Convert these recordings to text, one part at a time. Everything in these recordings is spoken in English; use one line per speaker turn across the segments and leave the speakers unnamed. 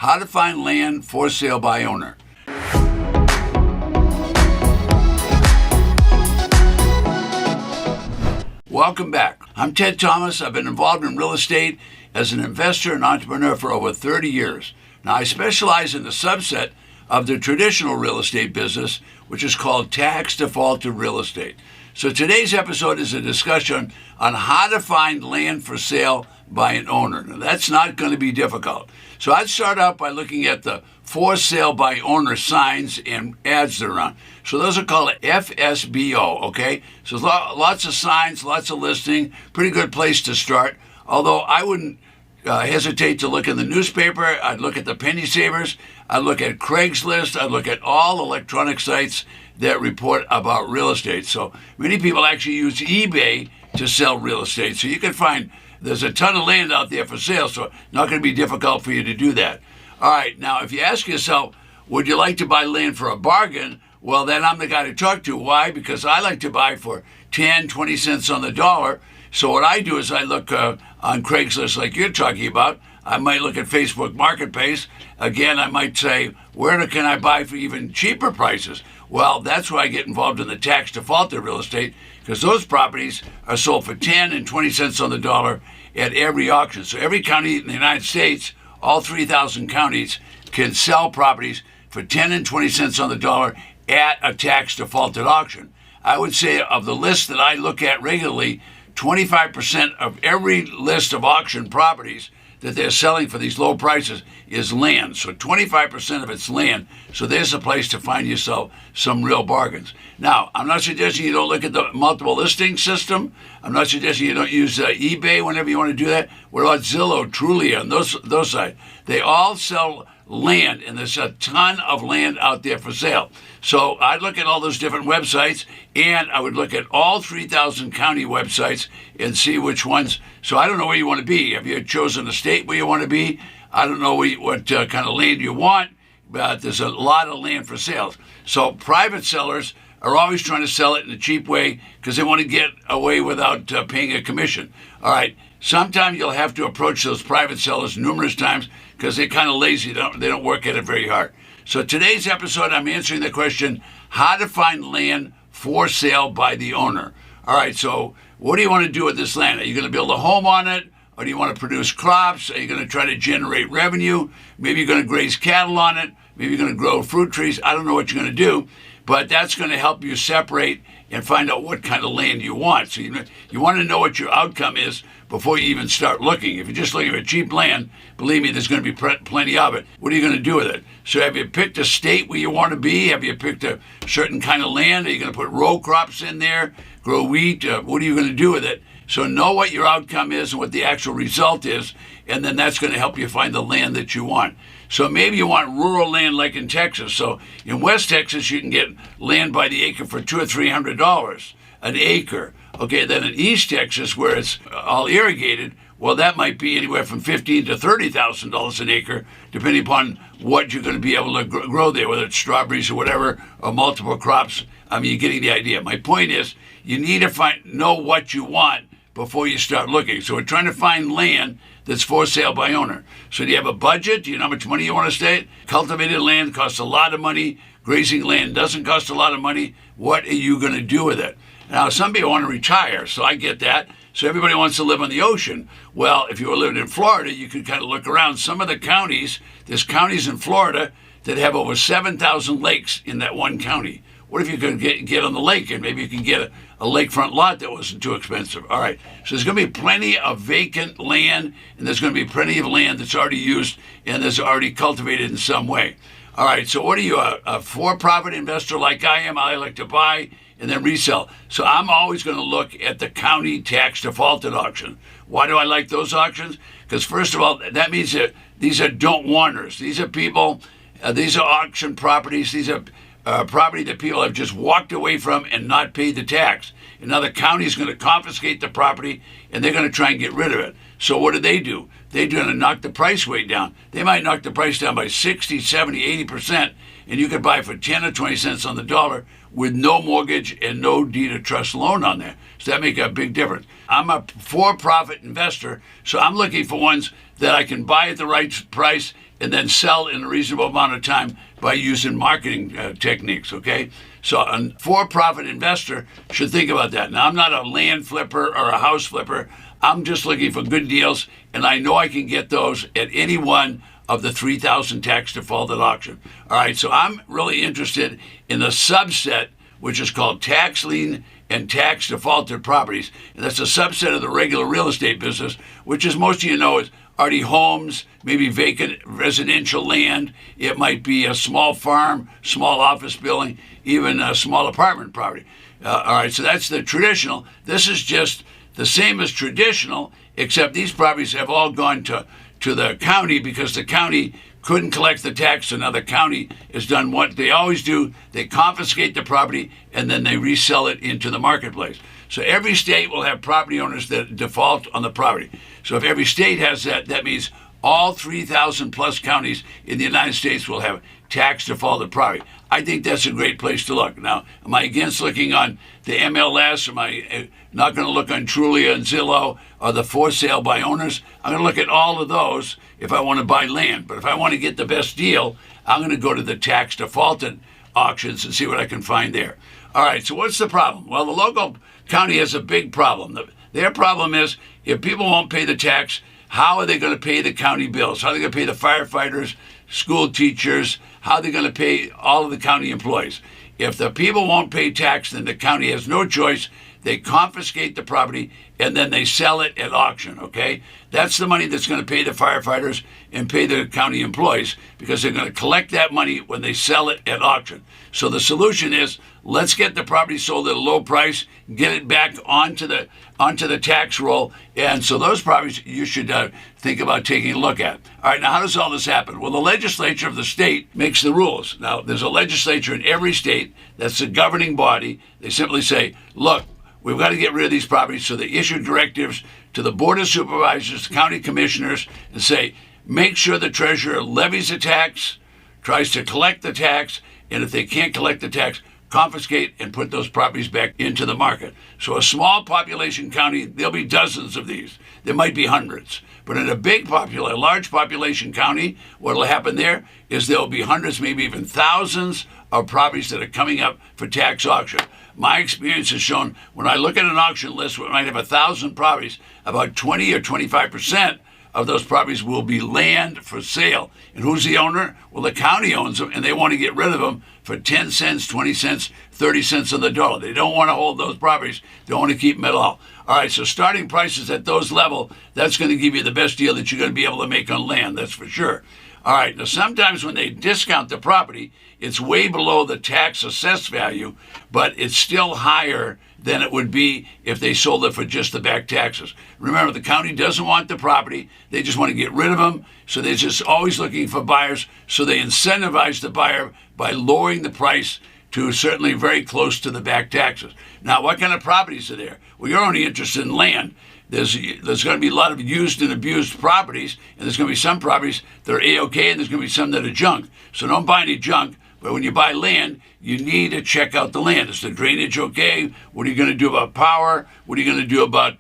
How to find land for sale by owner. Welcome back. I'm Ted Thomas. I've been involved in real estate as an investor and entrepreneur for over 30 years. Now, I specialize in the subset of the traditional real estate business, which is called tax defaulted real estate. So today's episode is a discussion on how to find land for sale by an owner. Now, that's not going to be difficult. So I'd start out by looking at the for sale by owner signs and ads that are on. So those are called FSBO, okay? So lots of signs, lots of listing, pretty good place to start. Although I wouldn't hesitate to look in the newspaper. I'd look at the Penny Savers. I'd look at Craigslist. I'd look at all electronic sites that report about real estate. So many people actually use eBay to sell real estate. So you can find there's a ton of land out there for sale, so not going to be difficult for you to do that. All right, now if you ask yourself, would you like to buy land for a bargain? Well, then I'm the guy to talk to. Why? Because I like to buy for 10, 20 cents on the dollar. So what I do is I look on Craigslist like you're talking about. I might look at Facebook Marketplace. Again, I might say, where can I buy for even cheaper prices? Well, that's where I get involved in the tax defaulted real estate, because those properties are sold for 10 and 20 cents on the dollar at every auction. So every county in the United States, all 3,000 counties, can sell properties for 10 and 20 cents on the dollar at a tax defaulted auction. I would say of the list that I look at regularly, 25% of every list of auction properties that they're selling for these low prices is land. So 25% of it's land. So there's a place to find yourself some real bargains. Now, I'm not suggesting you don't look at the multiple listing system. I'm not suggesting you don't use eBay whenever you want to do that. What about Zillow, Trulia, and those sites? They all sell land, and there's a ton of land out there for sale. So I'd look at all those different websites, and I would look at all 3,000 county websites and see which ones. So I don't know where you want to be. Have you chosen a state where you want to be? I don't know what kind of land you want, but there's a lot of land for sales. So private sellers are always trying to sell it in a cheap way because they want to get away without paying a commission. All right. Sometimes you'll have to approach those private sellers numerous times because they're kind of lazy. They don't work at it very hard. So today's episode, I'm answering the question, how to find land for sale by the owner. All right, so what do you want to do with this land? Are you going to build a home on it? Or do you want to produce crops? Are you going to try to generate revenue? Maybe you're going to graze cattle on it. Maybe you're going to grow fruit trees. I don't know what you're going to do, but that's going to help you separate and find out what kind of land you want. So you want to know what your outcome is before you even start looking. If you're just looking for cheap land, believe me, there's going to be plenty of it. What are you going to do with it? So have you picked a state where you want to be? Have you picked a certain kind of land? Are you going to put row crops in there, grow wheat? What are you going to do with it? So know what your outcome is and what the actual result is, and then that's going to help you find the land that you want. So maybe you want rural land like in Texas. So in West Texas, you can get land by the acre for $200 or $300 an acre. Okay, then in East Texas, where it's all irrigated, well, that might be anywhere from $15,000 to $30,000 an acre, depending upon what you're going to be able to grow there, whether it's strawberries or whatever, or multiple crops. I mean, you're getting the idea. My point is, you need to know what you want before you start looking. So we're trying to find land that's for sale by owner. So do you have a budget? Do you know how much money you want to stay? Cultivated land costs a lot of money. Grazing land doesn't cost a lot of money. What are you going to do with it? Now, some people want to retire, so I get that. So everybody wants to live on the ocean. Well, if you were living in Florida, you could kind of look around. Some of the counties, there's counties in Florida that have over 7,000 lakes in that one county. What if you could get on the lake and maybe you can get a lakefront lot that wasn't too expensive? All right, so there's going to be plenty of vacant land, and there's going to be plenty of land that's already used and that's already cultivated in some way. All right, so what are you, a for-profit investor like I am? I like to buy and then resell. So I'm always going to look at the county tax defaulted auction. Why do I like those auctions? Because first of all, that means that these are don't wanters. These are people, these are auction properties. These are property that people have just walked away from and not paid the tax. And now the county is going to confiscate the property and they're going to try and get rid of it. So what do? They're going to knock the price way down. They might knock the price down by 60, 70, 80%, and you could buy for 10 or 20 cents on the dollar with no mortgage and no deed of trust loan on there. So that makes a big difference. I'm a for-profit investor, so I'm looking for ones that I can buy at the right price and then sell in a reasonable amount of time by using marketing techniques, okay? So a for-profit investor should think about that. Now, I'm not a land flipper or a house flipper. I'm just looking for good deals, and I know I can get those at any one of the 3,000 tax defaulted auction. All right, so I'm really interested in the subset, which is called tax lien and tax defaulted properties. And that's a subset of the regular real estate business, which, as most of you know, is already homes, maybe vacant residential land. It might be a small farm, small office building, even a small apartment property. All right, so that's the traditional. This is just the same as traditional, except these properties have all gone to the county because the county couldn't collect the tax. So now the county has done what they always do. They confiscate the property and then they resell it into the marketplace. So every state will have property owners that default on the property. So if every state has that, that means all 3,000 plus counties in the United States will have tax defaulted property. I think that's a great place to look. Now, am I against looking on the MLS? Am I not going to look on Trulia and Zillow or the for sale by owners? I'm going to look at all of those if I want to buy land. But if I want to get the best deal, I'm going to go to the tax defaulted auctions and see what I can find there. All right, so what's the problem? Well, the local county has a big problem. Their problem is if people won't pay the tax, how are they going to pay the county bills? How are they going to pay the firefighters, school teachers? How are they going to pay all of the county employees? If the people won't pay tax, then the county has no choice. They confiscate the property and then they sell it at auction, okay? That's the money that's going to pay the firefighters and pay the county employees because they're going to collect that money when they sell it at auction. So the solution is let's get the property sold at a low price, get it back onto the tax roll. And so those properties you should think about taking a look at. All right, now how does all this happen? Well, the legislature of the state makes the rules. Now, there's a legislature in every state that's the governing body. They simply say, look, we've got to get rid of these properties. So they issue directives to the Board of Supervisors, the county commissioners, and say, make sure the treasurer levies a tax, tries to collect the tax, and if they can't collect the tax, confiscate and put those properties back into the market. So a small population county, there'll be dozens of these. There might be hundreds. But in a large population county, what will happen there is there'll be hundreds, maybe even thousands of properties that are coming up for tax auction. My experience has shown when I look at an auction list where it might have 1,000 properties, about 20 or 25% of those properties will be land for sale. And who's the owner? Well, the county owns them, and they want to get rid of them for 10 cents, 20 cents, 30 cents on the dollar. They don't want to hold those properties. They want to keep them at all. All right, so starting prices at those level, that's going to give you the best deal that you're going to be able to make on land, that's for sure. All right, now sometimes when they discount the property, it's way below the tax assessed value, but it's still higher than it would be if they sold it for just the back taxes. Remember, the county doesn't want the property. They just want to get rid of them. So they're just always looking for buyers. So they incentivize the buyer by lowering the price to certainly very close to the back taxes. Now, what kind of properties are there? Well, you're only interested in land. There's going to be a lot of used and abused properties, and there's going to be some properties that are A-OK, and there's going to be some that are junk. So don't buy any junk. But when you buy land, you need to check out the land. Is the drainage okay? What are you going to do about power? What are you going to do about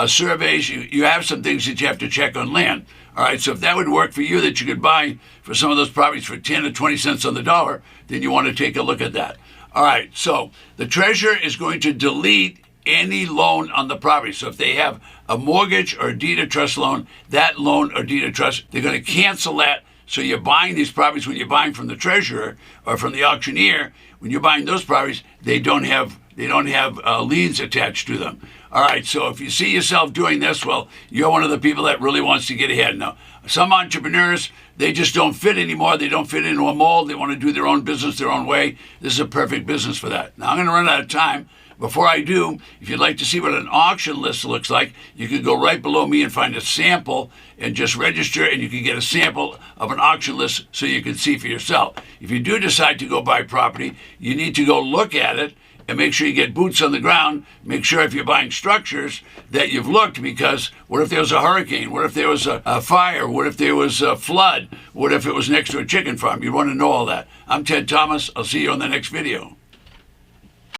surveys? You have some things that you have to check on land. All right, so if that would work for you, that you could buy for some of those properties for 10 or 20 cents on the dollar, then you want to take a look at that. All right, so the treasurer is going to delete any loan on the property. So if they have a mortgage or a deed of trust loan, that loan or deed of trust, they're going to cancel that. So you're buying these properties when you're buying from the treasurer or from the auctioneer. When you're buying those properties, they don't have liens attached to them. All right, so if you see yourself doing this, well, you're one of the people that really wants to get ahead. Now, some entrepreneurs, they just don't fit anymore. They don't fit into a mold. They want to do their own business their own way. This is a perfect business for that. Now, I'm going to run out of time. Before I do, if you'd like to see what an auction list looks like, you can go right below me and find a sample and just register, and you can get a sample of an auction list so you can see for yourself. If you do decide to go buy property, you need to go look at it and make sure you get boots on the ground. Make sure if you're buying structures that you've looked, because what if there was a hurricane? What if there was a fire? What if there was a flood? What if it was next to a chicken farm? You want to know all that. I'm Ted Thomas. I'll see you on the next video.